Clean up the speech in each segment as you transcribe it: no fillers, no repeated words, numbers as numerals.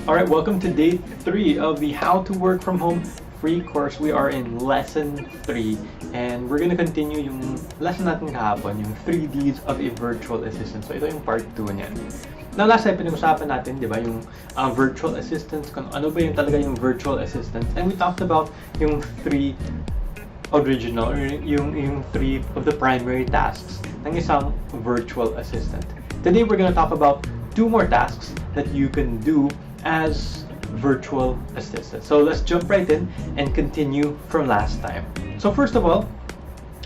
Alright, welcome to day 3 of the How to Work From Home free course. We are in lesson 3 and we're gonna continue yung lesson natin kahapon, yung 3 Ds of a virtual assistant. So ito yung part 2 niyan. Now last time pinag-usapan natin, di ba, yung virtual assistants, kung ano ba yung talaga yung virtual assistants. And we talked about yung 3 original, or yung 3 of the primary tasks ng isang virtual assistant. Today we're gonna talk about 2 more tasks that you can do as virtual assistant. So let's jump right in and continue from last time. So first of all,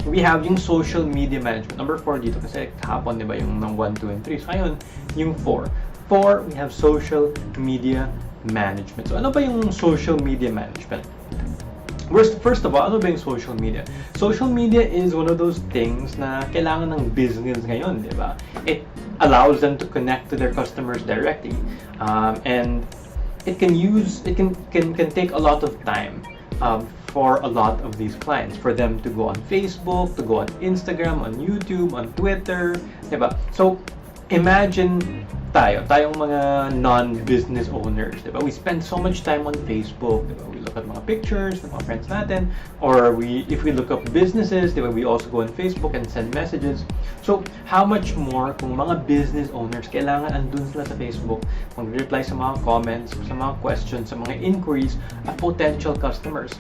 we have yung social media management. Number 4 dito kasi kahapon, di ba, yung ng 1, 2, and 3. So ngayon, yung 4. 4, we have social media management. So ano ba yung social media management? First of all, ano ba yung social media? Social media is one of those things na kailangan ng business ngayon, di ba? It allows them to connect to their customers directly, and it can take a lot of time for a lot of these clients, for them to go on Facebook, to go on Instagram, on YouTube, on Twitter, di ba? So imagine tayong mga non-business owners, di ba? We spend so much time on Facebook, di ba? We look at mga pictures ng mga friends natin, or if we look up businesses, di ba? We also go on Facebook and send messages. So, how much more kung mga business owners kailangan andun sila sa Facebook, mag-reply sa mga comments, sa mga questions, sa mga inquiries of potential customers.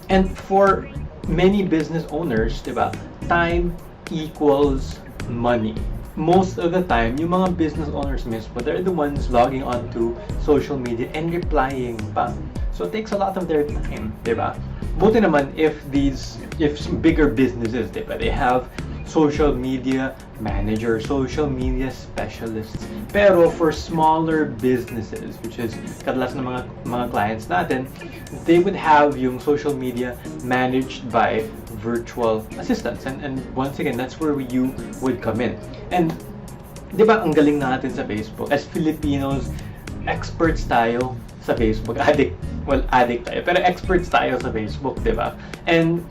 And for many business owners, di ba? Time equals money. Most of the time, yung mga business owners mismo, they're the ones logging onto social media and replying pa. So it takes a lot of their time, diba? Buti naman if some bigger businesses, diba, they have social media managers, social media specialists. Pero for smaller businesses, which is kadalas ng mga clients natin, they would have yung social media managed by virtual assistants. And once again, that's where you would come in. And di ba ang galing natin sa Facebook? As Filipinos, experts tayo sa Facebook. Addict tayo. Pero experts tayo sa Facebook, di ba? And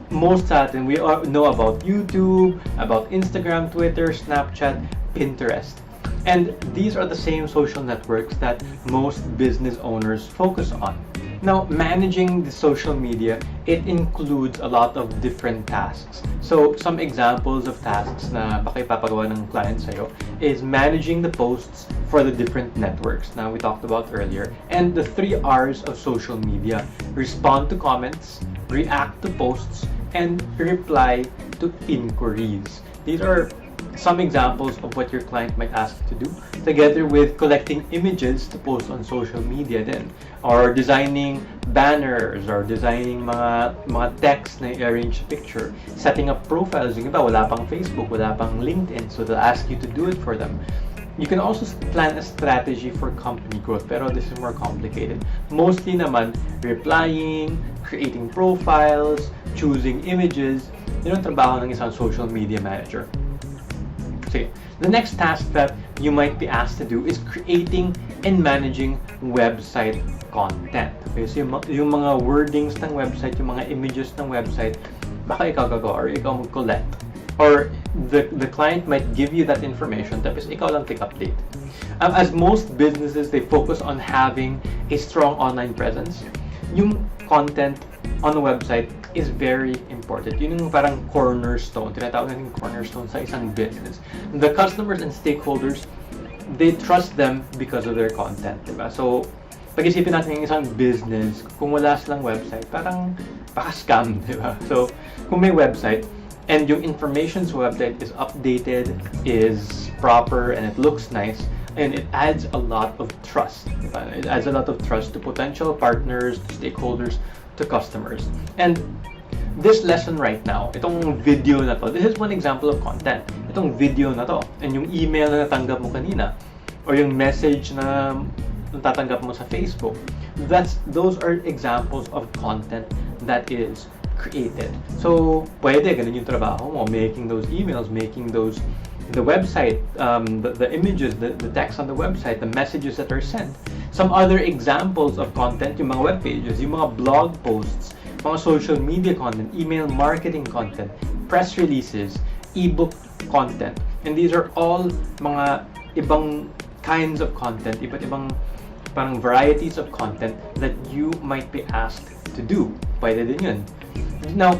most sa atin, we know about YouTube, about Instagram, Twitter, Snapchat, Pinterest. And these are the same social networks that most business owners focus on. Now, managing the social media, it includes a lot of different tasks. So, some examples of tasks na baka ipapagawa ng client sa'yo is managing the posts for the different networks na we talked about earlier. And the 3 R's of social media: respond to comments, react to posts, and reply to inquiries. These are some examples of what your client might ask you to do, together with collecting images to post on social media then, or designing banners, or designing mga text na i-arrange picture, setting up profiles. Yung iba, wala pang Facebook, wala pang LinkedIn, so they'll ask you to do it for them. You can also plan a strategy for company growth, pero this is more complicated. Mostly naman, replying, creating profiles, choosing images, yun ang trabaho ng isang social media manager. Okay. The next task that you might be asked to do is creating and managing website content. Okay, so yung mga wordings ng website, yung mga images ng website, baka ikaw gagawa or ikaw mag-collect. Or the client might give you that information, tapos ikaw lang take-update. As most businesses, they focus on having a strong online presence. Yung content on the website is very important. Yun yung parang cornerstone. Tinatawag natin cornerstone sa isang business. The customers and stakeholders, they trust them because of their content, diba? So, pag-isipin natin yung isang business, kung wala silang website, parang baka scam, diba? So, kung may website, and yung information sa website is updated, is proper, and it looks nice, and it adds a lot of trust. Diba? It adds a lot of trust to potential partners, to stakeholders, to customers. And this lesson right now, itong video na to, this is one example of content. Itong video na to, and yung email na natanggap mo kanina, or yung message na natatanggap mo sa Facebook, those are examples of content that is created. So, pwede, ganun yung trabaho mo, making those emails, making those, the website, the images, the text on the website, the messages that are sent. Some other examples of content, yung mga web pages, yung mga blog posts, mga social media content, email marketing content, press releases, ebook content. And these are all mga ibang kinds of content, iba't ibang parang varieties of content that you might be asked to do. Pwede din yun. Now,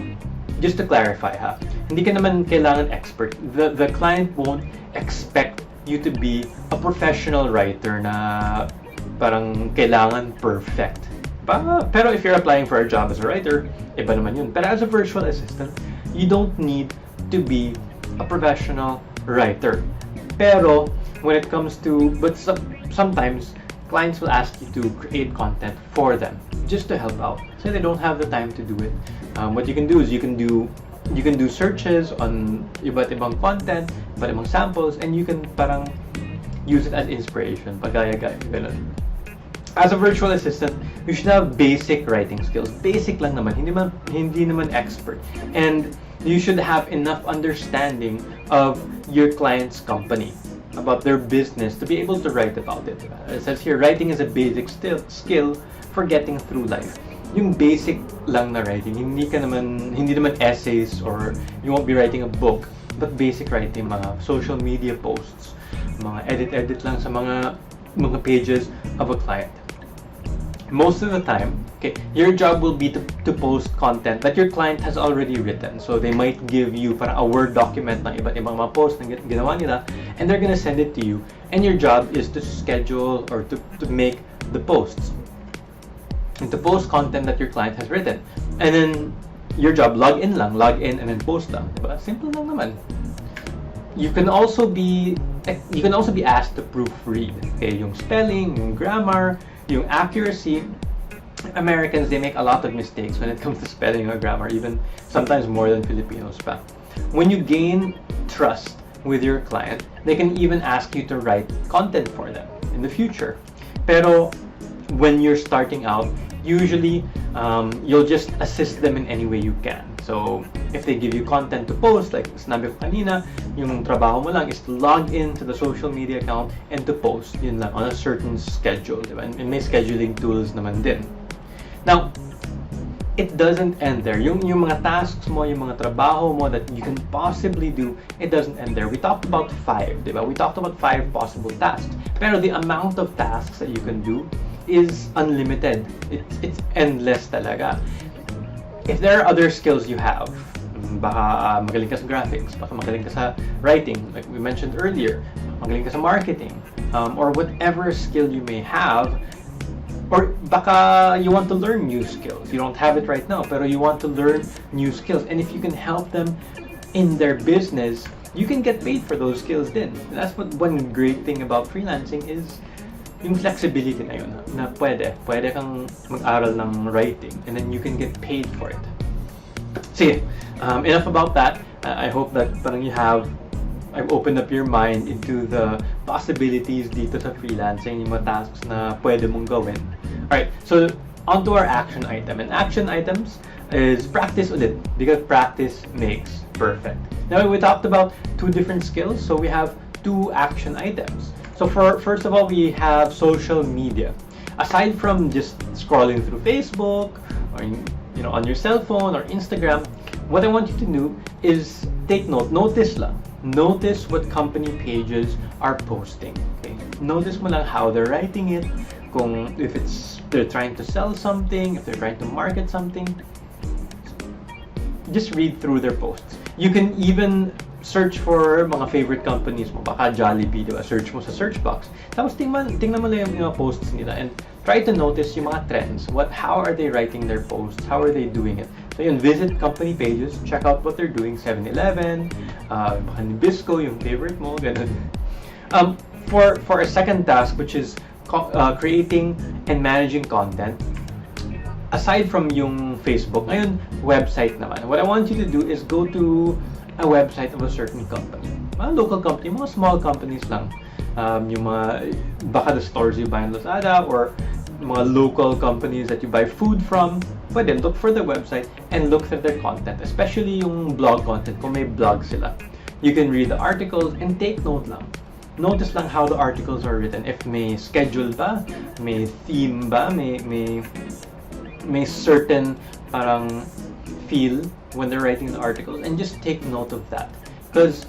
just to clarify ha, hindi ka naman kailangan expert. The client won't expect you to be a professional writer na parang kailangan perfect. Pero if you're applying for a job as a writer, iba naman yun. Pero as a virtual assistant, you don't need to be a professional writer. Pero when it comes to, sometimes clients will ask you to create content for them just to help out. So they don't have the time to do it. What you can do is you can do searches on iba't ibang content, iba't ibang samples, and you can parang use it as inspiration. Pagaya-gaya, ganun. As a virtual assistant, you should have basic writing skills. Basic lang naman, hindi naman expert. And you should have enough understanding of your client's company, about their business, to be able to write about it. It says here, writing is a basic skill for getting through life. Yung basic lang na writing, hindi naman essays, or you won't be writing a book, but basic writing, mga social media posts, mga edit lang sa mga pages of a client. Most of the time, okay, your job will be to post content that your client has already written. So they might give you parang a Word document ng iba't ibang mga posts na ginawa nila, and they're gonna send it to you. And your job is to schedule or to make the posts, and to post content that your client has written. And then your job, log in and then post lang. Diba? Simple lang naman. You can also be asked to proofread. Okay, yung spelling, yung grammar, yung accuracy. Americans, they make a lot of mistakes when it comes to spelling or grammar, even sometimes more than Filipinos pa. When you gain trust with your client, they can even ask you to write content for them in the future. Pero when you're starting out, usually you'll just assist them in any way you can. So if they give you content to post, like sinabi ko kanina, yung trabaho mo lang is to log in to the social media account and to post yun lang on a certain schedule, diba? And may scheduling tools naman din. Now, it doesn't end there. Yung mga tasks mo, yung mga trabaho mo that you can possibly do, it doesn't end there. We talked about 5, diba? We talked about 5 possible tasks. Pero the amount of tasks that you can do is unlimited. It's endless talaga. If there are other skills you have, baka magaling ka sa graphics, baka magaling ka sa writing, like we mentioned earlier, magaling ka sa marketing, or whatever skill you may have, or baka you want to learn new skills. You don't have it right now, pero you want to learn new skills. And if you can help them in their business, you can get paid for those skills din. And that's what one great thing about freelancing is, yung flexibility na yun, na pwede kang mag-aral ng writing and then you can get paid for it. Sige, enough about that. I hope that parang I've opened up your mind into the possibilities dito sa freelancing, yung mga tasks na pwede mong gawin. Alright, so on to our action item. And action items is practice ulit, because practice makes perfect. Now, we talked about 2 different skills, so we have 2 action items. So first of all, we have social media. Aside from just scrolling through Facebook or on your cell phone or Instagram, what I want you to do is take notice lang. Notice what company pages are posting. Okay? Notice mo lang how they're writing it, if they're trying to sell something, if they're trying to market something. Just read through their posts. You can even search for mga favorite companies mo, baka Jollibee, diba? Search mo sa search box. Tapos tingnan mo lang yung mga posts nila and try to notice yung mga trends. How are they writing their posts? How are they doing it? So yun, visit company pages, check out what they're doing. 7-Eleven, baka Nabisco, yung favorite mo, ganun. For a second task, which is creating and managing content, aside from yung Facebook, ngayon, website naman. What I want you to do is go to a website of a certain company. Mga local company, mga small companies lang. Yung mga, baka the stores you buy in Lazada, or mga local companies that you buy food from, pwede, look for their website and look at their content, especially yung blog content, kung may blog sila. You can read the articles and take note lang. Notice lang how the articles are written. If may schedule ba, may theme ba, may certain parang feel when they're writing the articles, and just take note of that. Because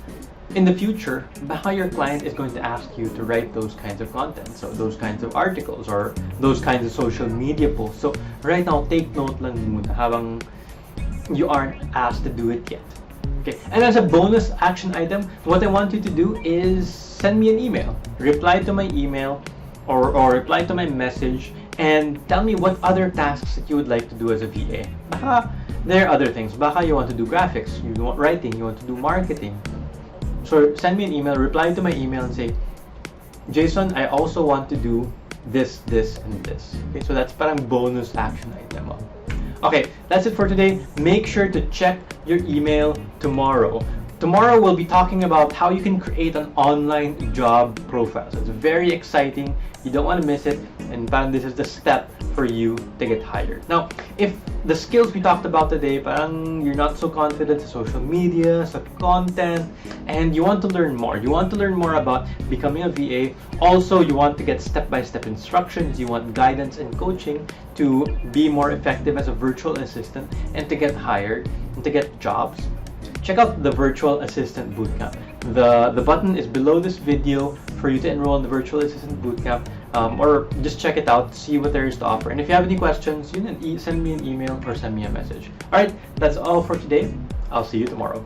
in the future, baka your client is going to ask you to write those kinds of content, so those kinds of articles or those kinds of social media posts. So right now, take note lang muna habang you aren't asked to do it yet. Okay, and as a bonus action item, what I want you to do is send me an email. Reply to my email or reply to my message and tell me what other tasks that you would like to do as a VA. Baka there are other things. Baka you want to do graphics, you want writing, you want to do marketing. So send me an email, reply to my email and say, Jason, I also want to do this, this, and this. Okay, so that's parang bonus action item. Okay, that's it for today. Make sure to check your email tomorrow. Tomorrow we'll be talking about how you can create an online job profile. So it's very exciting. You don't want to miss it. And parang this is the step for you to get hired. Now, if the skills we talked about today, parang you're not so confident sa social media, sa content, and you want to learn more. You want to learn more about becoming a VA. Also, you want to get step-by-step instructions. You want guidance and coaching to be more effective as a virtual assistant and to get hired and to get jobs. Check out the Virtual Assistant Bootcamp. The button is below this video for you to enroll in the Virtual Assistant Bootcamp, or just check it out, see what there is to offer. And if you have any questions, you can send me an email or send me a message. Alright, that's all for today. I'll see you tomorrow.